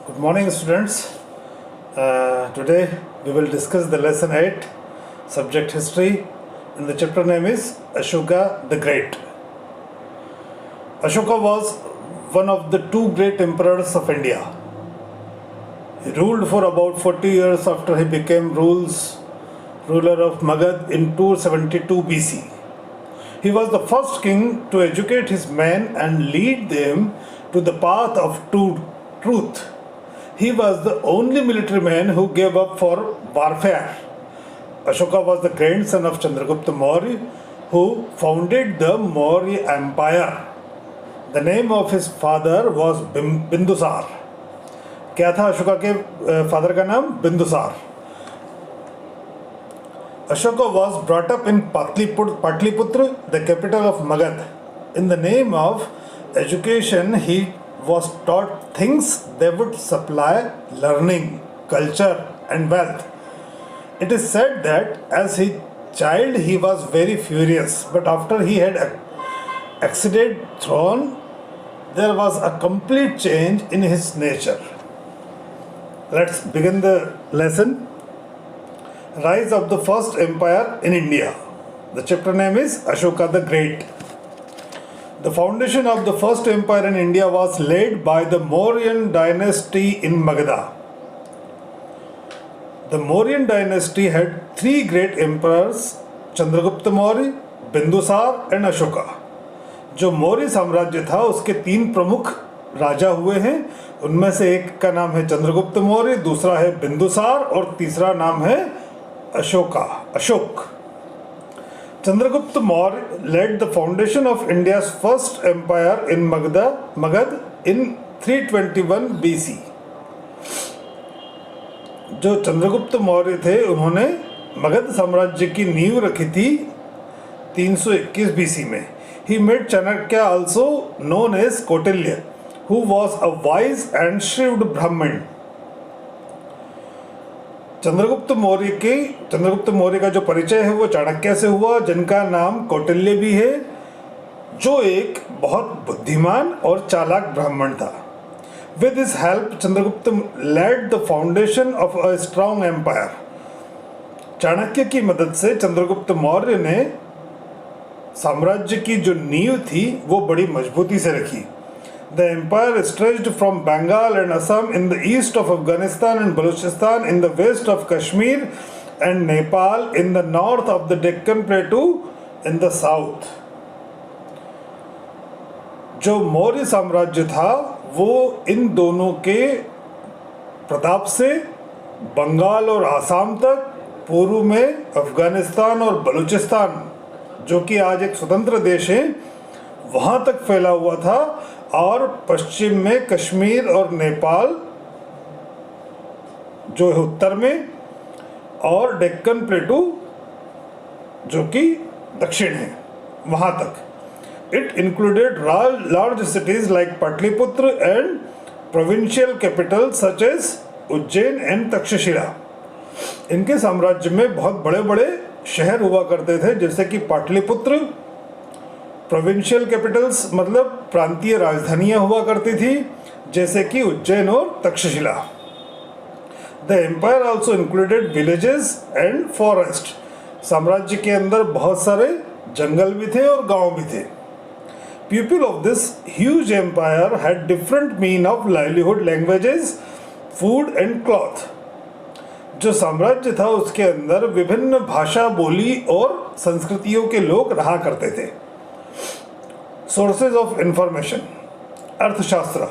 Good morning, students. Today we will discuss the lesson 8, subject history, and the chapter name is Ashoka the Great. Ashoka was one of the two great emperors of India. He ruled for about 40 years after he became ruler of Magad in 272 BC. He was the first king to educate his men and lead them to the path of truth. He was the only military man who gave up for warfare. Ashoka was the grandson of Chandragupta Maurya, who founded the Maurya Empire. The name of his father was Bindusar. क्या था अशोका के father का नाम? Bindusara. Ashoka was brought up in Patliputra, the capital of Magad. In the name of education, he was taught things that would supply learning, culture, and wealth. It is said that as a child he was very furious, but after he had acceded throne, there was a complete change in his nature. Let's begin the lesson. Rise of the First Empire in India. The chapter name is Ashoka the Great. The foundation of the First Empire in India was laid by the Mauryan dynasty in Magadha. The Mauryan dynasty had three great emperors, Chandragupta Maurya, Bindusar and Ashoka. जो मौर्य साम्राज्य था उसके तीन प्रमुख राजा हुए हैं. उनमें से एक का नाम है चंद्रगुप्त मौर्य, दूसरा है बिंदुसार और तीसरा नाम है Ashok. Chandragupta Maurya led the foundation of India's first empire in Magad in 321 BC. जो चंद्रगुप्त मौर्य थे उन्होंने मगध साम्राज्य की नींव रखी थी 321 BC में. He made Chanakya, also known as Kautilya, who was a wise and shrewd Brahmin. Chandragupta Maurya का जो परिचय है वो चाणक्य से हुआ, जिनका नाम कौटिल्य भी है, जो एक बहुत बुद्धिमान और चालाक ब्राह्मण था. With his help, Chandragupta led the foundation of a strong empire. Chanakya की मदद से चंद्रगुप्त मौर्य ने साम्राज्य की जो नींव थी वो बड़ी मजबूती से रखी. The empire stretched from Bengal and Assam in the east of Afghanistan and Balochistan in the west of Kashmir and Nepal in the north of the Deccan Plateau in the south. जो मौर्य साम्राज्य था वो इन दोनों के प्रताप से बंगाल और आसाम तक, पूर्व में अफगानिस्तान और बलूचिस्तान जो कि आज एक स्वतंत्र देश है वहाँ तक फैला हुआ था, और पश्चिम में कश्मीर और नेपाल जो है उत्तर में, और डेक्कन प्लेटू जो कि दक्षिण है वहाँ तक. It included large cities like Pataliputra and provincial capital such as Ujjain and Taxila. इनके साम्राज्य में बहुत बड़े बड़े शहर हुआ करते थे, जैसे कि पाटलिपुत्र. प्रोविंशियल कैपिटल्स मतलब प्रांतीय राजधानियां हुआ करती थी, जैसे कि उज्जैन और Taxila. The empire also included villages and forest. साम्राज्य के अंदर बहुत सारे जंगल भी थे और गांव भी थे. People of this huge empire had different mean of livelihood, languages, food and cloth. जो साम्राज्य था उसके अंदर विभिन्न भाषा, बोली और संस्कृतियों के लोग रहा करते थे. Sources of information. अर्थशास्त्र.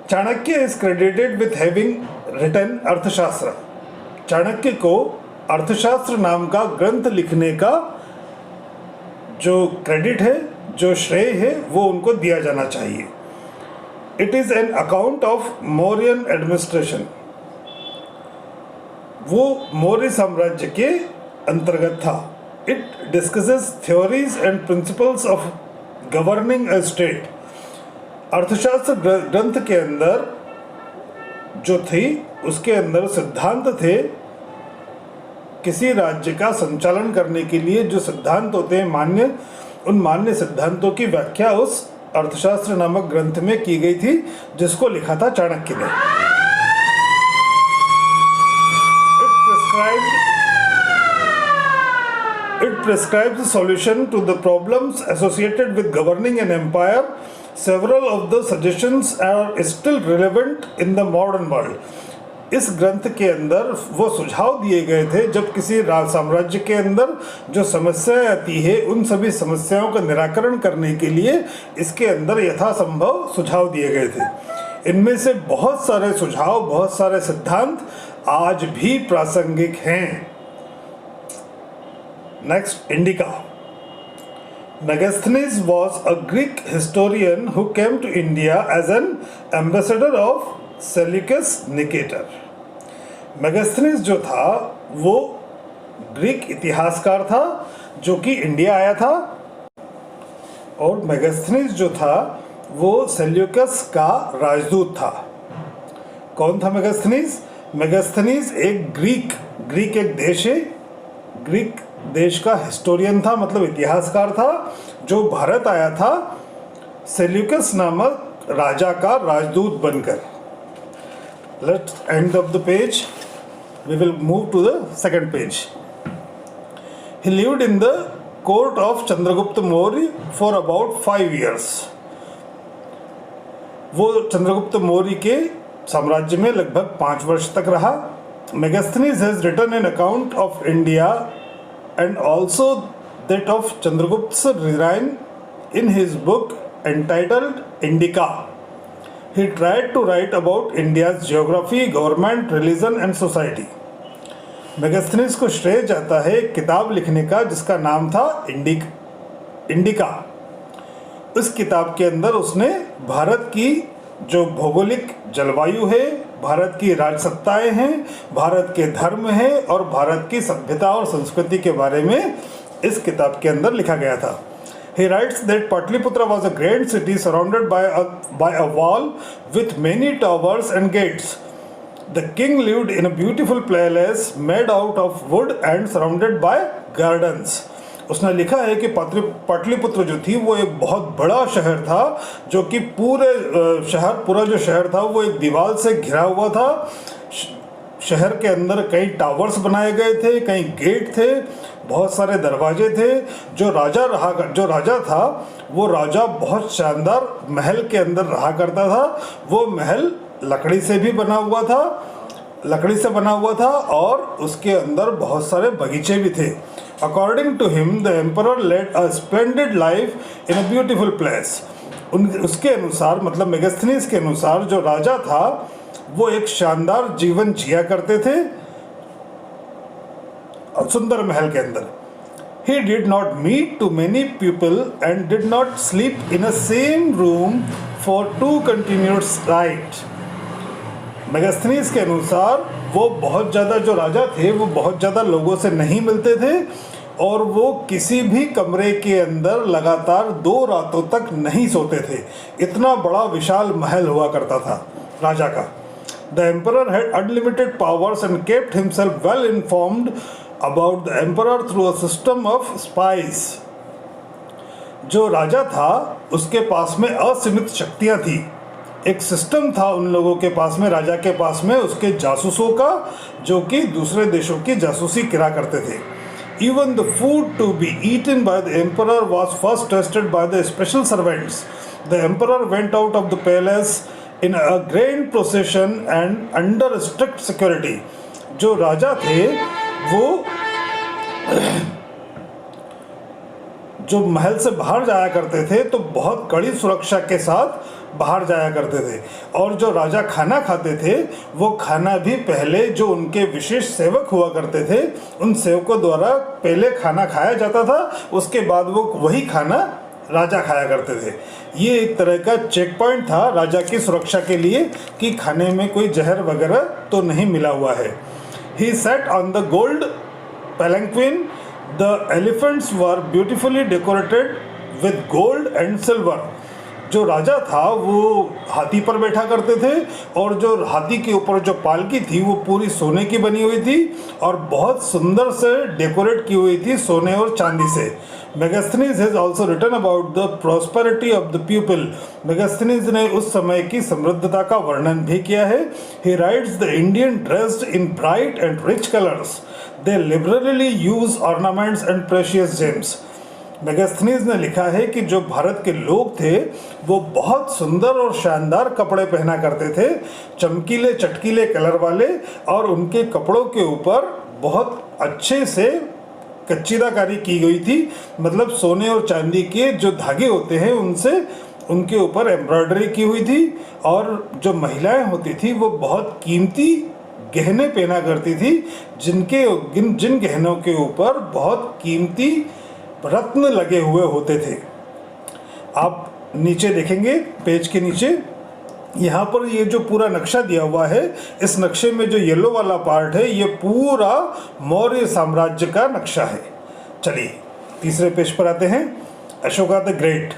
Chanakya is credited with having written अर्थशास्त्र. चाणक्य को अर्थशास्त्र नाम का ग्रंथ लिखने का जो क्रेडिट है, जो श्रेय है, वो उनको दिया जाना चाहिए. It is an account of Mauryan administration. वो मौर्य साम्राज्य के अंतर्गत था. It discusses theories and principles of governing A state. अर्थशास्त्र ग्रंथ के अंदर जो थी उसके अंदर सिद्धांत थे. किसी राज्य का संचालन करने के लिए जो सिद्धांत होते हैं मान्य, उन मान्य सिद्धांतों की व्याख्या उस अर्थशास्त्र नामक ग्रंथ में की गई थी, जिसको लिखा था चाणक्य ने। It prescribes the solution to the problems associated with governing an empire. Several of the suggestions are still relevant in the modern world. इस ग्रंथ के अंदर वो सुझाव दिए गए थे जब किसी साम्राज्य के अंदर जो समस्याएं आती है, उन सभी समस्याओं का निराकरण करने के लिए इसके अंदर यथासंभव सुझाव दिए गए थे। इनमें से बहुत सारे सुझाव, बहुत सारे सिद्धांत आज भी प्रासंगिक हैं। Next, indica. Megasthenes was a Greek historian who came to India as an ambassador of Seleucus Nicator. Megasthenes जो था वो ग्रीक इतिहासकार था जो कि इंडिया आया था, और मेगास्थनीज जो था वो सेल्यूकस का राजदूत था। कौन था मेगास्थनीज? मेगास्थनीज एक ग्रीक एक देश है, ग्रीक देश का हिस्टोरियन था, मतलब इतिहासकार था, जो भारत आया था सेल्यूकस नामक राजा का राजदूत बनकर। Let's end of the page, we will move to the second page. He lived in the court of Chandragupta Maurya for about 5 years। वो चंद्रगुप्त मौर्य के साम्राज्य में लगभग 5 वर्ष तक रहा। Megasthenes has written an account of India and also that of Chandragupta's reign in his book entitled Indica. He tried to write about India's geography, government, religion and society. Megasthenes को श्रेय जाता है एक किताब लिखने का जिसका नाम था इंडिका। उस किताब के अंदर उसने भारत की जो भौगोलिक जलवायु है, भारत की राजसत्ताएं हैं, भारत के धर्म हैं और भारत की सभ्यता और संस्कृति के बारे में इस किताब के अंदर लिखा गया था। He writes that Patliputra was a great city surrounded by a wall with many towers and gates. The king lived in a beautiful palace made out of wood and surrounded by gardens. उसने लिखा है कि पाटलिपुत्र जो थी वो एक बहुत बड़ा शहर था, जो कि पूरा जो शहर था वो एक दीवार से घिरा हुआ था। शहर के अंदर कई टावर्स बनाए गए थे, कई गेट थे, बहुत सारे दरवाजे थे। जो राजा था वो राजा बहुत शानदार महल के अंदर रहा करता था। वो महल लकड़ी से बना हुआ था और उसके अंदर बहुत सारे बगीचे भी थे। According to him, the emperor led a splendid life in a beautiful place. उसके अनुसार, मतलब मेगास्थनीज के अनुसार, जो राजा था वो एक शानदार जीवन जिया करते थे सुंदर महल के अंदर। He did not meet too many people and did not sleep in a same room for 2 continuous nights. Megasthenes के अनुसार वो बहुत ज़्यादा, जो राजा थे वो बहुत ज़्यादा लोगों से नहीं मिलते थे और वो किसी भी कमरे के अंदर लगातार 2 रातों तक नहीं सोते थे। इतना बड़ा विशाल महल हुआ करता था राजा का। The emperor had unlimited powers and kept himself well informed about the emperor through a system of spies. जो राजा था उसके पास में असीमित शक्तियाँ थी। एक सिस्टम था उन लोगों के पास में, राजा के पास में, उसके जासूसों का, जो कि दूसरे देशों की जासूसी करा करते थे। Even the food to be eaten by the emperor was first tested by the special servants. The emperor went out of the palace in a grand procession and under strict security. जो राजा थे वो जो महल से बाहर जाया करते थे तो बहुत कड़ी सुरक्षा के साथ बाहर जाया करते थे, और जो राजा खाना खाते थे वो खाना भी पहले जो उनके विशेष सेवक हुआ करते थे उन सेवकों द्वारा पहले खाना खाया जाता था, उसके बाद वो वही खाना राजा खाया करते थे। ये एक तरह का चेक पॉइंट था राजा की सुरक्षा के लिए कि खाने में कोई जहर वगैरह तो नहीं मिला हुआ है। He sat on the gold palanquin. The elephants were beautifully decorated with gold and silver. जो राजा था वो हाथी पर बैठा करते थे और जो हाथी के ऊपर जो पालकी थी वो पूरी सोने की बनी हुई थी और बहुत सुंदर से डेकोरेट की हुई थी सोने और चांदी से। Megasthenes has also written about the prosperity of the people. Megasthenes ने उस समय की समृद्धता का वर्णन भी किया है। ही rights the Indian dressed in bright and rich colours, they liberally use ornaments and precious James. Megasthenes ने लिखा है कि जो भारत के लोग थे वो बहुत सुंदर और शानदार कपड़े पहना करते थे, चमकीले चटकीले कलर वाले, और उनके कपड़ों के ऊपर बहुत अच्छे से कच्चीदाकारी की गई थी। मतलब सोने और चांदी के जो धागे होते हैं उनसे उनके ऊपर एम्ब्रॉयडरी की हुई थी, और जो महिलाएं होती थी वो बहुत कीमती गहने पहना करती थी, जिन गहनों के ऊपर बहुत कीमती रत्न लगे हुए होते थे। आप नीचे देखेंगे पेज के नीचे, यहाँ पर ये जो पूरा नक्शा दिया हुआ है, इस नक्शे में जो येलो वाला पार्ट है ये पूरा मौर्य साम्राज्य का नक्शा है। चलिए तीसरे पेज पर आते हैं। Ashoka the great.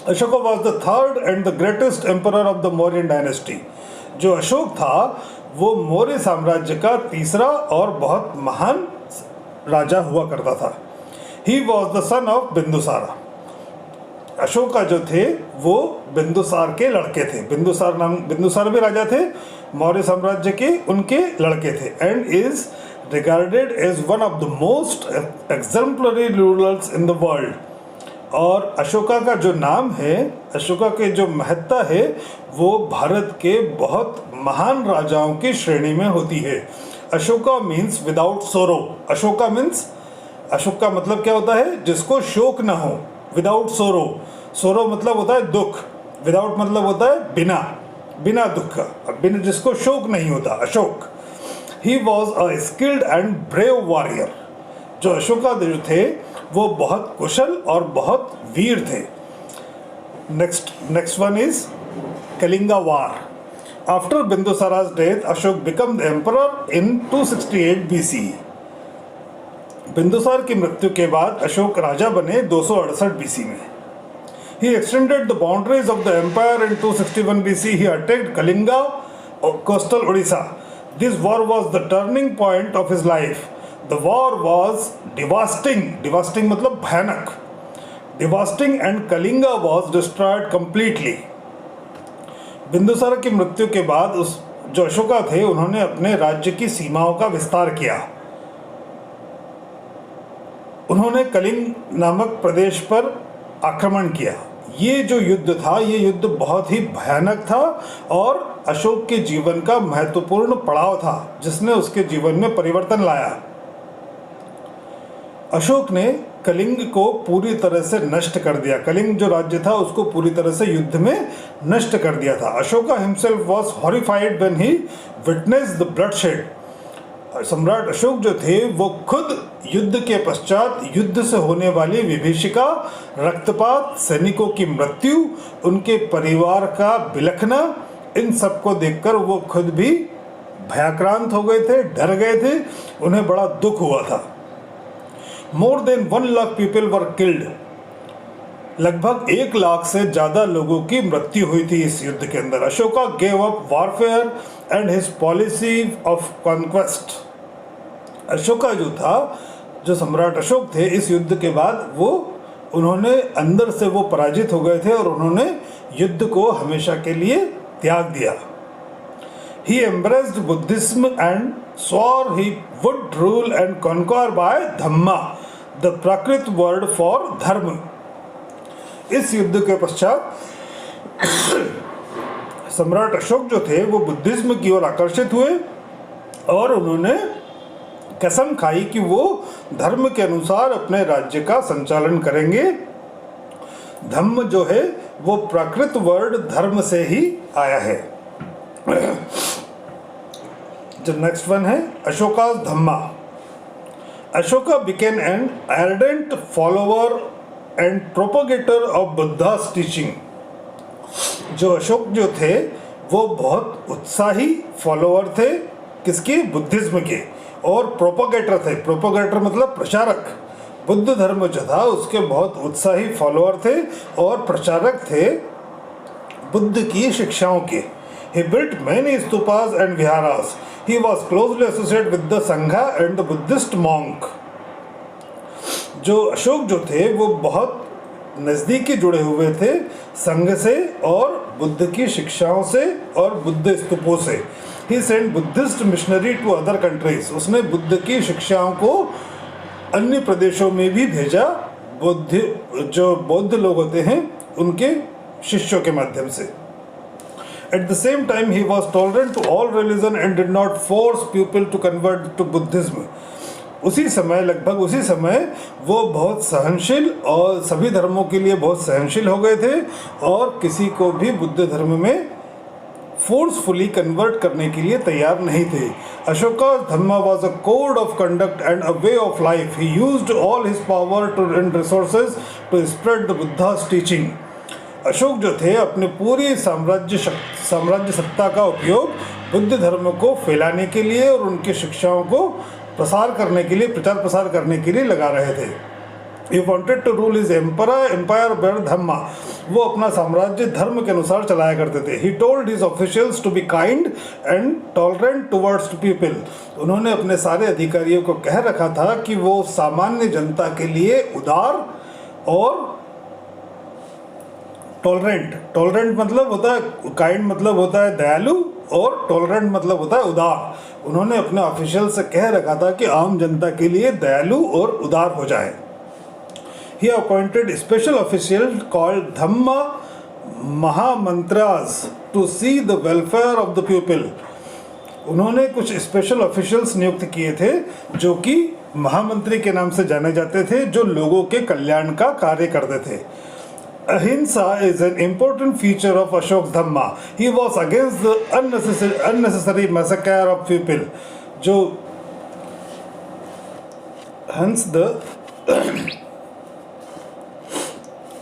Ashoka was the third and the greatest emperor of the Mauryan dynasty. जो अशोक था वो मौर्य साम्राज्य का तीसरा और बहुत महान राजा हुआ करता था। He was the son of Bindusara. Ashoka जो थे वो बिंदुसार के लड़के थे। बिंदुसार भी राजा थे मौर्य साम्राज्य के, उनके लड़के थे। And is regarded as one of the most exemplary rulers in the world. और अशोका का जो नाम है, अशोका के जो महत्ता है वो भारत के बहुत महान राजाओं की श्रेणी में होती है। अशोका मीन्स विदाउट सोरो। अशोका मीन्स, अशोक का मतलब क्या होता है? जिसको शोक ना हो। विदाउट सोरो, सोरो मतलब होता है दुख, विदाउट मतलब होता है बिना, बिना दुख का, बिना, जिसको शोक नहीं होता, Ashok. He was a skilled and brave warrior. जो अशोका जो थे वो बहुत कुशल और बहुत वीर थे। Next one is Kalinga war. After Bindusara's death Ashok became the emperor in 268 BCE। Bindusar की मृत्यु के बाद अशोक राजा बने 268 BC में। He extended the boundaries of the empire in 261 BC. He attacked Kalinga, coastal Odisha. This war was the turning point of his life. The war was devastating. Devastating मतलब भयानक। Devastating and Kalinga was destroyed completely. Bindusara की मृत्यु के बाद उस जो अशोका थे उन्होंने अपने राज्य की सीमाओं का विस्तार किया। उन्होंने कलिंग नामक प्रदेश पर आक्रमण किया। ये जो युद्ध था ये युद्ध बहुत ही भयानक था और अशोक के जीवन का महत्वपूर्ण पड़ाव था जिसने उसके जीवन में परिवर्तन लाया। अशोक ने कलिंग को पूरी तरह से नष्ट कर दिया। कलिंग जो राज्य था उसको पूरी तरह से युद्ध में नष्ट कर दिया था। Ashoka himself was horrified when he witnessed the bloodshed. सम्राट अशोक जो थे वो खुद युद्ध के पश्चात युद्ध से होने वाली विभीषिका, रक्तपात, सैनिकों की मृत्यु, उनके परिवार का बिलखना, इन सबको देखकर वो खुद भी भयाक्रांत हो गए थे, डर गए थे, उन्हें बड़ा दुख हुआ था। More than 1 lakh people were killed. लगभग 1 लाख से ज़्यादा लोगों की मृत्यु हुई थी इस युद्ध के अंदर। Ashoka gave up warfare and his policy of conquest. Ashoka जो था, जो सम्राट अशोक थे, इस युद्ध के बाद उन्होंने अंदर से वो पराजित हो गए थे और उन्होंने युद्ध को हमेशा के लिए त्याग दिया। He embraced Buddhism and swore he would rule and conquer by Dhamma, the Prakrit word for धर्म। इस युद्ध के पश्चात सम्राट अशोक जो थे वो बुद्धिज्म की ओर आकर्षित हुए और उन्होंने कसम खाई कि वो धर्म के अनुसार अपने राज्य का संचालन करेंगे। धम्म जो है वो प्राकृत वर्ड धर्म से ही आया है। जो नेक्स्ट वन है Ashoka Dhamma. Ashoka became an ardent follower and propagator of Buddha's teaching. जो अशोक जो थे वो बहुत उत्साही फॉलोवर थे किसके? बुद्धिज्म के, और प्रोपोगेटर थे। प्रोपोगेटर मतलब प्रचारक। बुद्ध धर्म जो था उसके बहुत उत्साही फॉलोअर थे और प्रचारक थे बुद्ध की शिक्षाओं के। He built many stupas and viharas. He was closely associated with the Sangha and the Buddhist monk. जो अशोक जो थे वो बहुत नज़दीकी जुड़े हुए थे संघ से और बुद्ध की शिक्षाओं से और बुद्ध स्तूपों से। He sent Buddhist missionary to other countries. उसने बुद्ध की शिक्षाओं को अन्य प्रदेशों में भी भेजा, जो बौद्ध लोग होते हैं उनके शिष्यों के माध्यम से। At the same time, he was tolerant to all religion and did not force people to convert to Buddhism. उसी समय, लगभग उसी समय वो बहुत सहनशील और सभी धर्मों के लिए बहुत सहनशील हो गए थे और किसी को भी बुद्ध धर्म में फोर्सफुली कन्वर्ट करने के लिए तैयार नहीं थे। Ashoka Dhamma was a code of conduct and a way of life. He used all his power to and resources to spread the Buddha's teaching. Ashok जो थे अपने पूरी साम्राज्य सत्ता का उपयोग बुद्ध धर्म को फैलाने के लिए और उनकी शिक्षाओं को प्रसार प्रसार करने के लिए लगा रहे थे। He wanted to rule his empire by Dhamma. वो अपना साम्राज्य धर्म के अनुसार चलाया करते थे। He told his officials to be kind and tolerant towards people. उन्होंने अपने सारे अधिकारियों को कह रखा था कि वो सामान्य जनता के लिए उदार और टॉलरेंट मतलब होता है, काइंड मतलब होता है दयालु और टॉलरेंट मतलब होता है उदार। उन्होंने अपने ऑफिशियल से कह रखा था कि आम जनता के लिए दयालु और उदार हो जाए। He appointed special officials called Dhamma Mahamantras to see the welfare of the people. उन्होंने कुछ स्पेशल ऑफिशियल्स नियुक्त किए थे जो कि महामंत्री के नाम से जाने जाते थे, जो लोगों के कल्याण का कार्य करते थे। Ahimsa is an important feature of Ashok Dhamma. He was against the unnecessary massacre of people. जो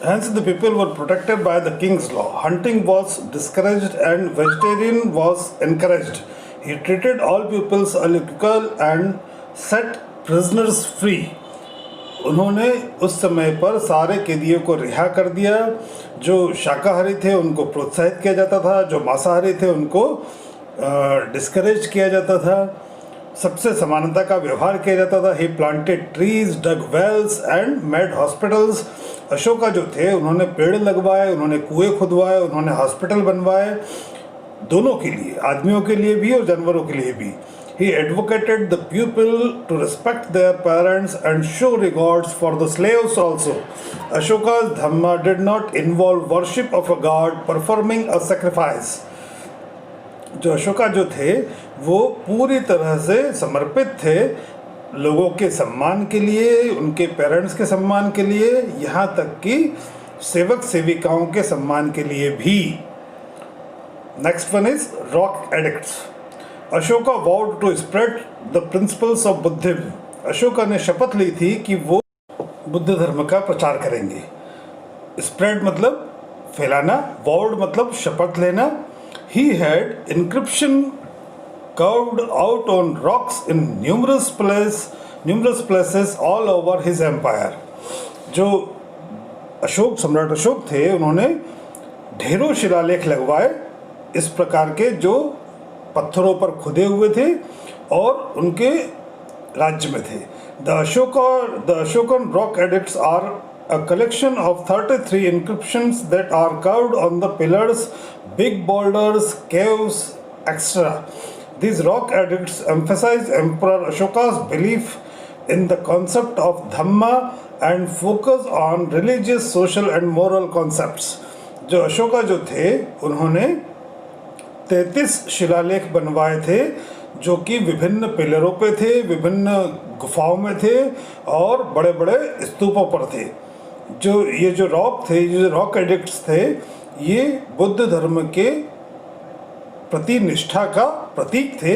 Hence the people were protected by the king's law. Hunting was discouraged and vegetarian was encouraged. He treated all peoples equal and set prisoners free. उन्होंने उस समय पर सारे कैदियों को रिहा कर दिया। जो शाकाहारी थे उनको प्रोत्साहित किया जाता था, जो मांसाहारी थे उनको डिस्करेज किया जाता था, सबसे समानता का व्यवहार किया जाता था। He planted trees, dug wells and made hospitals. Ashoka जो थे उन्होंने पेड़ लगवाए, उन्होंने कुएं खुदवाए, उन्होंने हॉस्पिटल बनवाए, दोनों के लिए, आदमियों के लिए भी और जानवरों के लिए भी। He advocated the people to respect their parents and show regards for the slaves also. Ashoka's Dhamma did not involve worship of a god performing a sacrifice. जो अशोका जो थे वो पूरी तरह से समर्पित थे लोगों के सम्मान के लिए, उनके पेरेंट्स के सम्मान के लिए, यहाँ तक कि सेवक सेविकाओं के सम्मान के लिए भी। Next one is rock addicts. Ashoka vowed to spread the principles of Buddhism. Ashoka ने शपथ ली थी कि वो बुद्ध धर्म का प्रचार करेंगे। स्प्रेड मतलब फैलाना, vowed मतलब शपथ लेना। He had inscription carved out on rocks in numerous places all over his empire. जो सम्राट अशोक थे उन्होंने ढेरों शिलालेख लगवाए इस प्रकार के जो पत्थरों पर खुदे हुए थे और उनके राज्य में थे। The Ashokan rock edicts are a collection of 33 inscriptions that are carved on the pillars, big boulders, caves, etc. These rock edicts emphasize Emperor Ashoka's belief in the concept of Dhamma and focus on religious, social and moral concepts. जो अशोका जो थे उन्होंने 33 शिलालेख बनवाए थे जो कि विभिन्न पिलरों पे थे, विभिन्न गुफाओं में थे और बड़े बड़े स्तूपों पर थे। जो रॉक थे, जो रॉक एडिक्ट्स थे, ये बुद्ध धर्म के प्रति निष्ठा का प्रतीक थे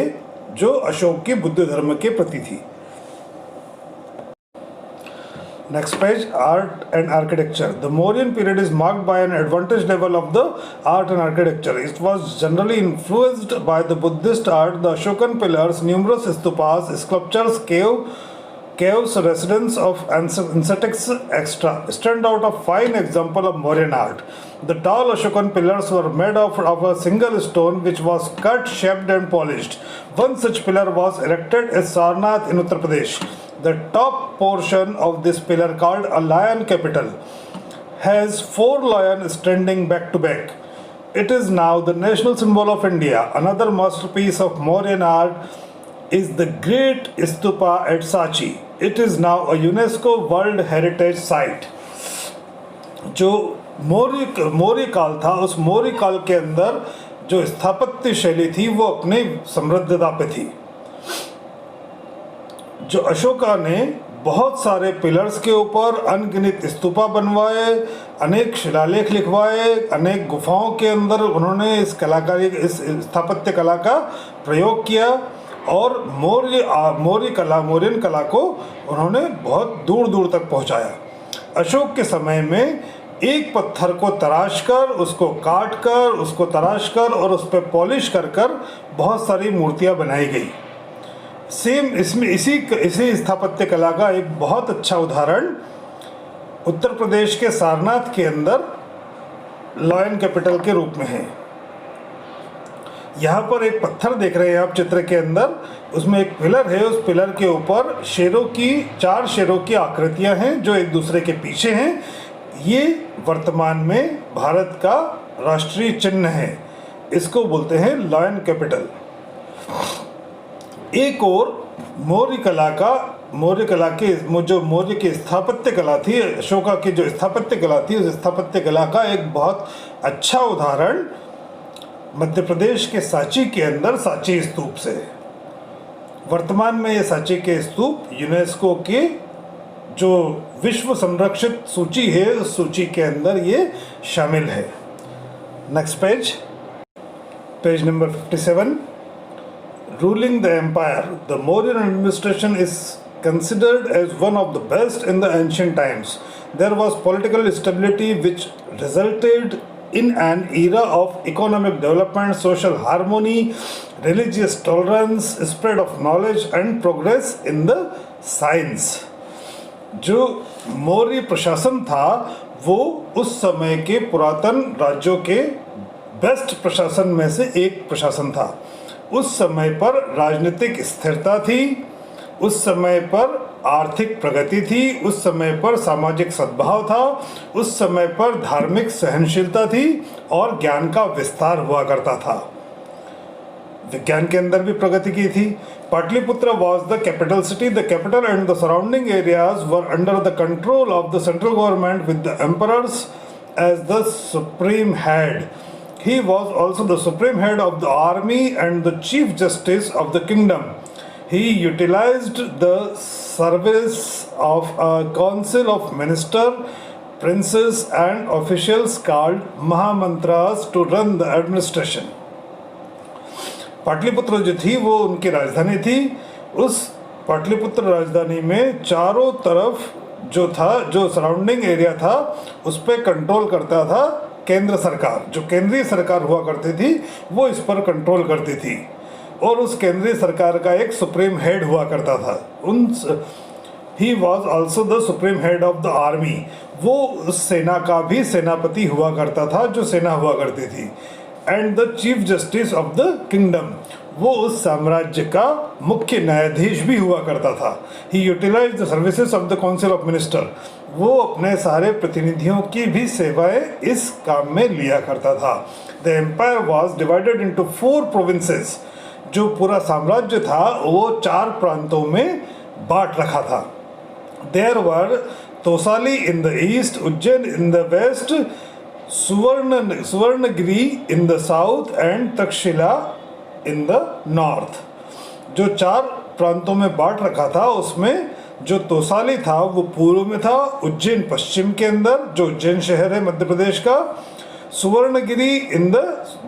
जो अशोक की बुद्ध धर्म के प्रति थी। Next page, art and architecture. The Mauryan period is marked by an advanced level of the art and architecture. It was generally influenced by the Buddhist art, the Ashokan pillars, numerous stupas, sculptures, caves, residence of insects, etc., stand out a fine example of Mauryan art. The tall Ashokan pillars were made of a single stone which was cut, shaped, and polished. One such pillar was erected at Sarnath in Uttar Pradesh. The top portion of this pillar, called a lion capital, has 4 lions standing back to back. It is now the national symbol of India. Another masterpiece of Mauryan art is the Great Stupa at Sachi. It is now a UNESCO World Heritage Site. जो मौर्य काल था, उस मौर्य काल के अंदर जो स्थापत्य शैली थी वो अपने समृद्धता पे थी. जो अशोका ने बहुत सारे पिलर्स के ऊपर अनगिनत स्तूपा बनवाए, अनेक शिलालेख लिखवाए, अनेक गुफाओं के अंदर उन्होंने इस स्थापत्य कला का प्रयोग किया और मौर्यन कला को उन्होंने बहुत दूर दूर तक पहुंचाया. अशोक के समय में एक पत्थर को तराश कर, उसको काट कर, उसको तराश कर और उस पर पॉलिश कर कर बहुत सारी मूर्तियां बनाई गई. सेम इसमें इसी स्थापत्य कला का एक बहुत अच्छा उदाहरण उत्तर प्रदेश के सारनाथ के अंदर लायन कैपिटल के रूप में है. यहाँ पर एक पत्थर देख रहे हैं आप चित्र के अंदर, उसमें एक पिलर है, उस पिलर के ऊपर 4 शेरों की आकृतियां हैं जो एक दूसरे के पीछे हैं. ये वर्तमान में भारत का राष्ट्रीय चिन्ह है. इसको बोलते हैं लायन कैपिटल. एक और मौर्य कला की स्थापत्य कला थी, अशोका की जो स्थापत्य कला थी, उस स्थापत्य कला का एक बहुत अच्छा उदाहरण मध्य प्रदेश के सांची के अंदर सांची स्तूप से. वर्तमान में ये सांची के स्तूप यूनेस्को के जो विश्व संरक्षित सूची है, उस सूची के अंदर ये शामिल है. Next page number 57. Ruling the empire, the Mauryan administration is considered as one of the best in the ancient times. There was political stability which resulted in an era of economic development, social harmony, religious tolerance, spread of knowledge and progress in the science. जो मौर्य प्रशासन था वो उस समय के पुरातन राज्यों के बेस्ट प्रशासन में से एक प्रशासन था. उस समय पर राजनीतिक स्थिरता थी, उस समय पर आर्थिक प्रगति थी, उस समय पर सामाजिक सद्भाव था, उस समय पर धार्मिक सहनशीलता थी और ज्ञान का विस्तार हुआ करता था. विज्ञान के अंदर भी प्रगति की थी. Pataliputra was the capital city. The capital and the surrounding areas were under the control of the central government with the emperors as the supreme head. He was also the supreme head of the army and the chief justice of the kingdom. He utilized the service of a council of ministers, princes and officials called Mahamantras to run the administration. Pataliputra जो थी वो उनकी राजधानी थी. उस पाटलिपुत्र राजधानी में चारों तरफ जो सराउंडिंग एरिया था उस पर कंट्रोल करता था केंद्र सरकार. जो केंद्रीय सरकार हुआ करती थी वो इस पर कंट्रोल करती थी और उस केंद्रीय सरकार का एक सुप्रीम हेड हुआ करता था. He was also the supreme head of the army. वो उस सेना का भी सेनापति हुआ करता था जो सेना हुआ करती थी. And the chief justice of the kingdom, वो उस साम्राज्य का मुख्य न्यायाधीश भी हुआ करता था. He utilise the services of the council of minister. वो अपने सारे प्रतिनिधियों की भी सेवाएं इस काम में लिया करता था. The empire was divided into 4 provinces. जो पूरा साम्राज्य था वो 4 प्रांतों में बांट रखा था. There were Tosali in the east, Ujjain in the west, Suvarnagiri in the south and Takshashila in the north. जो 4 प्रांतों में बांट रखा था उसमें जो तोसाली था वो पूर्व में था, उज्जैन पश्चिम के अंदर जो उज्जैन शहर है मध्य प्रदेश का, सुवर्णगिरी इन द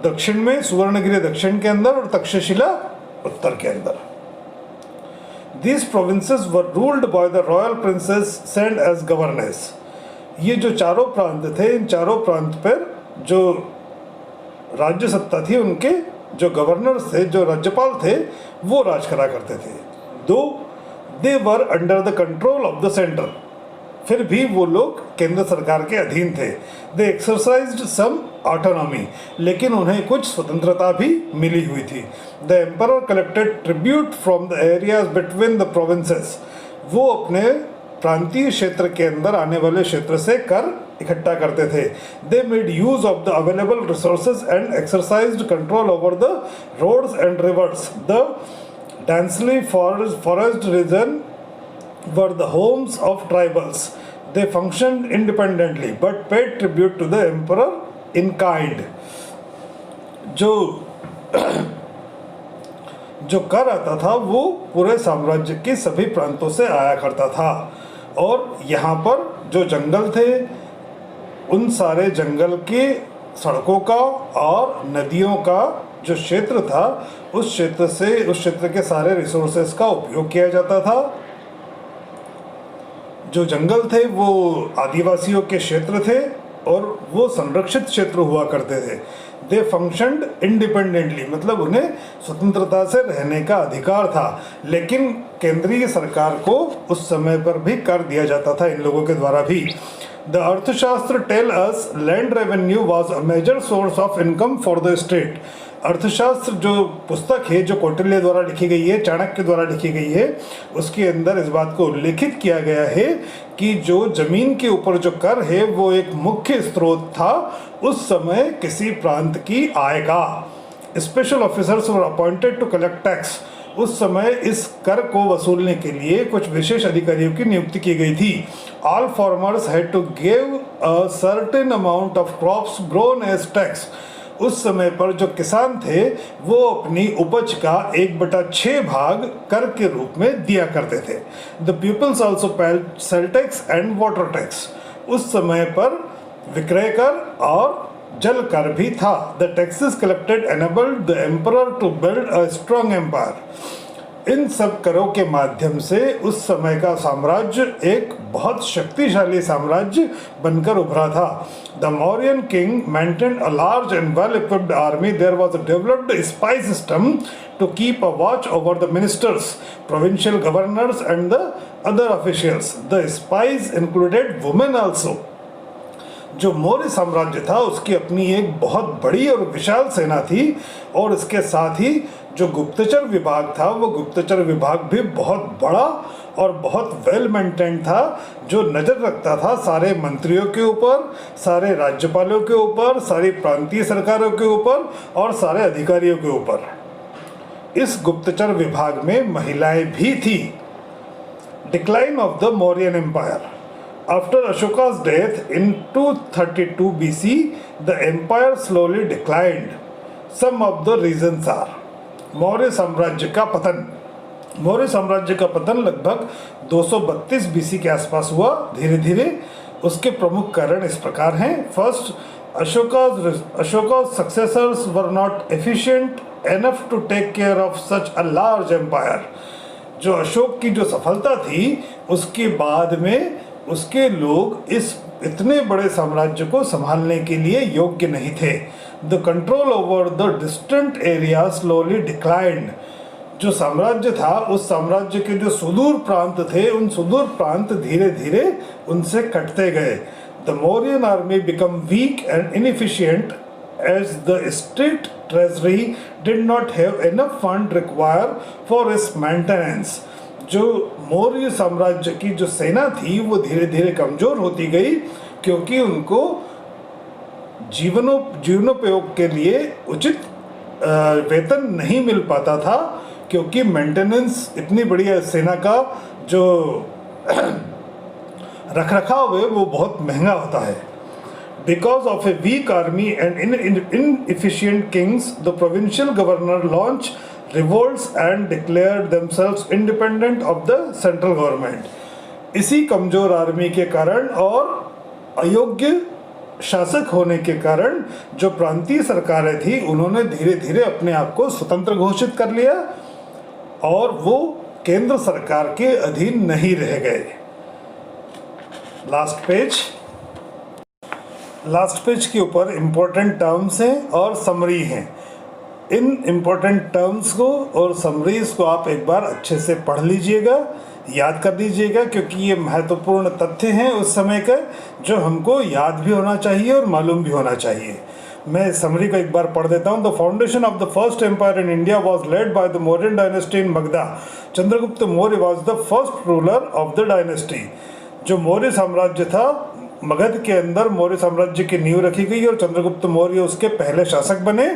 दक्षिण में, सुवर्णगिरी दक्षिण के अंदर और तक्षशिला उत्तर के अंदर. These provinces were ruled by the royal princes sent as governors. ये जो चारों प्रांत थे, इन चारों प्रांत पर जो राज्य सत्ता थी उनके जो गवर्नर्स थे, जो राज्यपाल थे, वो राज करा करते थे. Though they were under the control of the centre, फिर भी वो लोग केंद्र सरकार के अधीन थे। दे एक्सरसाइज्ड सम ऑटोनॉमी, लेकिन उन्हें कुछ स्वतंत्रता भी मिली हुई थी। The emperor collected tribute from the areas between the provinces, वो अपने प्रांतीय क्षेत्र के अंदर आने वाले क्षेत्र से कर इकट्ठा करते थे। They made use of the available resources and exercised control over the roads and rivers. The densely forest region were the homes of tribals. They functioned independently but paid tribute to the emperor in kind. जो कर आता था वो पूरे साम्राज्य के सभी प्रांतों से आया करता था, और यहाँ पर जो जंगल थे उन सारे जंगल के सड़कों का और नदियों का जो क्षेत्र था उस क्षेत्र के सारे रिसोर्सेज का उपयोग किया जाता था। जो जंगल थे वो आदिवासियों के क्षेत्र थे और वो संरक्षित क्षेत्र हुआ करते थे। दे फंक्शनड इंडिपेंडेंटली, मतलब उन्हें स्वतंत्रता से रहने का अधिकार था, लेकिन केंद्रीय सरकार को उस समय पर भी कर दिया जाता था इन लोगों के द्वारा भी। The Arthashastra tell us land revenue was a major source of income for the state. Arthashastra जो पुस्तक है, जो कौटिल्य द्वारा लिखी गई है, चाणक्य द्वारा लिखी गई है, उसके अंदर इस बात को उल्लेखित किया गया है कि जो जमीन के ऊपर जो कर है वो एक मुख्य स्रोत था उस समय किसी प्रांत की आय का। Special officers were appointed to collect tax. उस समय इस कर को वसूलने के लिए कुछ विशेष अधिकारियों की नियुक्ति की गई थी। All farmers had to give a certain amount of crops grown as tax. उस समय पर जो किसान थे वो अपनी उपज का 1/6 भाग कर के रूप में दिया करते थे। The peoples also paid sale tax and water tax. उस समय पर विक्रय कर और जल कर भी था। The taxes collected enabled the emperor to build a strong empire. इन सब करों के माध्यम से उस समय का साम्राज्य एक बहुत शक्तिशाली साम्राज्य बनकर उभरा था। The Mauryan king maintained a large and well equipped army. There was a developed spy system to keep a watch over the ministers, provincial governors and the other officials. The spies included women also. जो मौर्य साम्राज्य था उसकी अपनी एक बहुत बड़ी और विशाल सेना थी, और इसके साथ ही जो गुप्तचर विभाग था वो गुप्तचर विभाग भी बहुत बड़ा और बहुत वेल मेंटेन था, जो नज़र रखता था सारे मंत्रियों के ऊपर, सारे राज्यपालों के ऊपर, सारी प्रांतीय सरकारों के ऊपर और सारे अधिकारियों के ऊपर। इस गुप्तचर विभाग में महिलाएं भी थी। Decline of the Mauryan empire. After Ashoka's death in 232 BC, the empire slowly declined. Some of the reasons are: Maurya साम्राज्य का पतन। मौर्य साम्राज्य का पतन लगभग 232 BC के आसपास हुआ धीरे धीरे। उसके प्रमुख कारण इस प्रकार हैं। First, Ashoka's successors were not efficient enough to take care of such a large empire. जो अशोक की जो सफलता थी उसके बाद में उसके लोग इस इतने बड़े साम्राज्य को संभालने के लिए योग्य नहीं थे। The control over the distant area slowly declined. जो साम्राज्य था उस साम्राज्य के जो सुदूर प्रांत थे उन सुदूर प्रांत धीरे धीरे उनसे कटते गए। The Mauryan army become weak and inefficient as the state treasury did not have enough fund required for its maintenance. जो मौर्य साम्राज्य की जो सेना थी वो धीरे धीरे कमजोर होती गई क्योंकि उनको जीवनोपयोग के लिए उचित वेतन नहीं मिल पाता था, क्योंकि मेंटेनेंस इतनी बड़ी सेना का जो रखरखाव है वो बहुत महंगा होता है। Because of a weak army and inefficient kings, the provincial governor launched revolts and declared themselves independent of the central government. इसी कमजोर आर्मी के कारण और अयोग्य शासक होने के कारण जो प्रांतीय सरकारें थी उन्होंने धीरे धीरे अपने आप को स्वतंत्र घोषित कर लिया और वो केंद्र सरकार के अधीन नहीं रह गए। लास्ट पेज के ऊपर इम्पोर्टेंट टर्म्स हैं और समरी हैं। इन इम्पोर्टेंट टर्म्स को और समरीज को आप एक बार अच्छे से पढ़ लीजिएगा, याद कर लीजिएगा, क्योंकि ये महत्वपूर्ण तथ्य हैं उस समय का जो हमको याद भी होना चाहिए और मालूम भी होना चाहिए। मैं समरी को एक बार पढ़ देता हूँ। The foundation of the first empire in India was laid by the Mauryan dynasty in Magadha. Chandragupta Maurya was the first ruler of the dynasty. जो मौर्य साम्राज्य था, मगध के अंदर मौर्य साम्राज्य की नींव रखी गई और चंद्रगुप्त मौर्य उसके पहले शासक बने।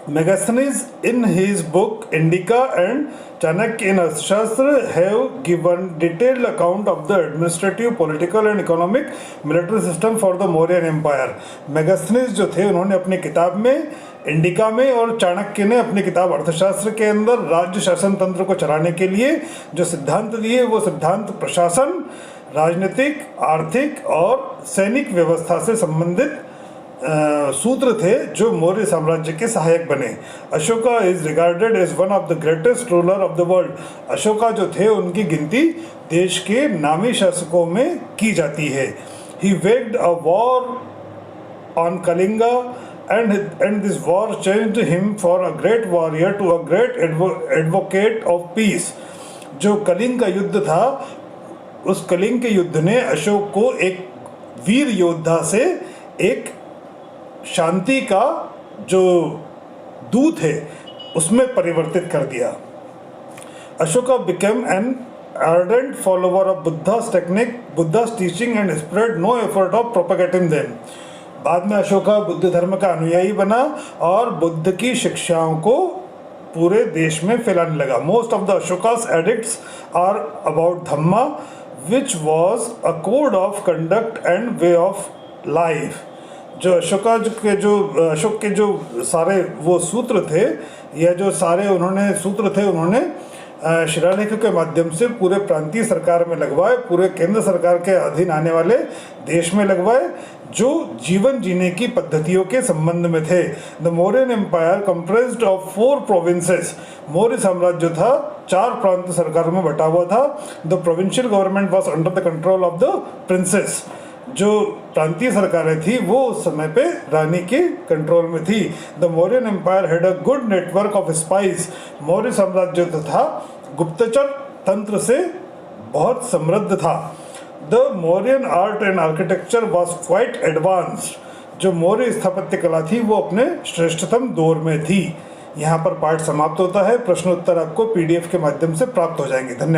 Megasthenes in his book Indica and Chanakya in Arthashastra have given detailed account of the administrative, political and economic military system for the Mauryan Empire. Megasthenes जो थे उन्होंने अपनी किताब में, इंडिका में, और चाणक्य ने अपनी किताब अर्थशास्त्र के अंदर राज्य शासन तंत्र को चलाने के लिए जो सिद्धांत दिए वो सिद्धांत प्रशासन, राजनीतिक, आर्थिक और सैनिक व्यवस्था से संबंधित सूत्र थे जो मौर्य साम्राज्य के सहायक बने। Ashoka is regarded as one of the greatest ruler of the world. Ashoka जो थे उनकी गिनती देश के नामी शासकों में की जाती है। He waged a war on Kalinga and this war changed him for a great warrior to a great advocate of peace। जो कलिंग का युद्ध था, उस कलिंग के युद्ध ने अशोक को एक वीर योद्धा से एक शांति का जो दूत है उसमें परिवर्तित कर दिया। Ashoka became an ardent follower of Buddha's technique, Buddha's teaching and spared no effort of propagating them। बाद में अशोका बुद्ध धर्म का अनुयायी बना और बुद्ध की शिक्षाओं को पूरे देश में फैलाने लगा। Most of the Ashoka's edicts are about Dhamma which was a code of conduct and way of life. जो अशोक के जो सारे वो सूत्र थे या जो सारे उन्होंने सूत्र थे उन्होंने शिलालेख के माध्यम से पूरे प्रांतीय सरकार में लगवाए, पूरे केंद्र सरकार के अधीन आने वाले देश में लगवाए, जो जीवन जीने की पद्धतियों के संबंध में थे। The Mauryan empire comprised of 4 provinces. Maurya साम्राज्य था 4 प्रांत सरकार में बटा हुआ था। The provincial government was under the control of the princes. जो प्रांतीय सरकारें थी वो उस समय पे रानी के कंट्रोल में थी। The Mauryan empire had a good network of spies. Maurya साम्राज्य था गुप्तचर तंत्र से बहुत समृद्ध था। The Mauryan art and architecture was quite advanced. जो मौर्य स्थापत्य कला थी वो अपने श्रेष्ठतम दौर में थी। यहाँ पर पाठ समाप्त होता है। प्रश्नोत्तर आपको PDF के माध्यम से प्राप्त हो जाएंगे। धन्यवाद।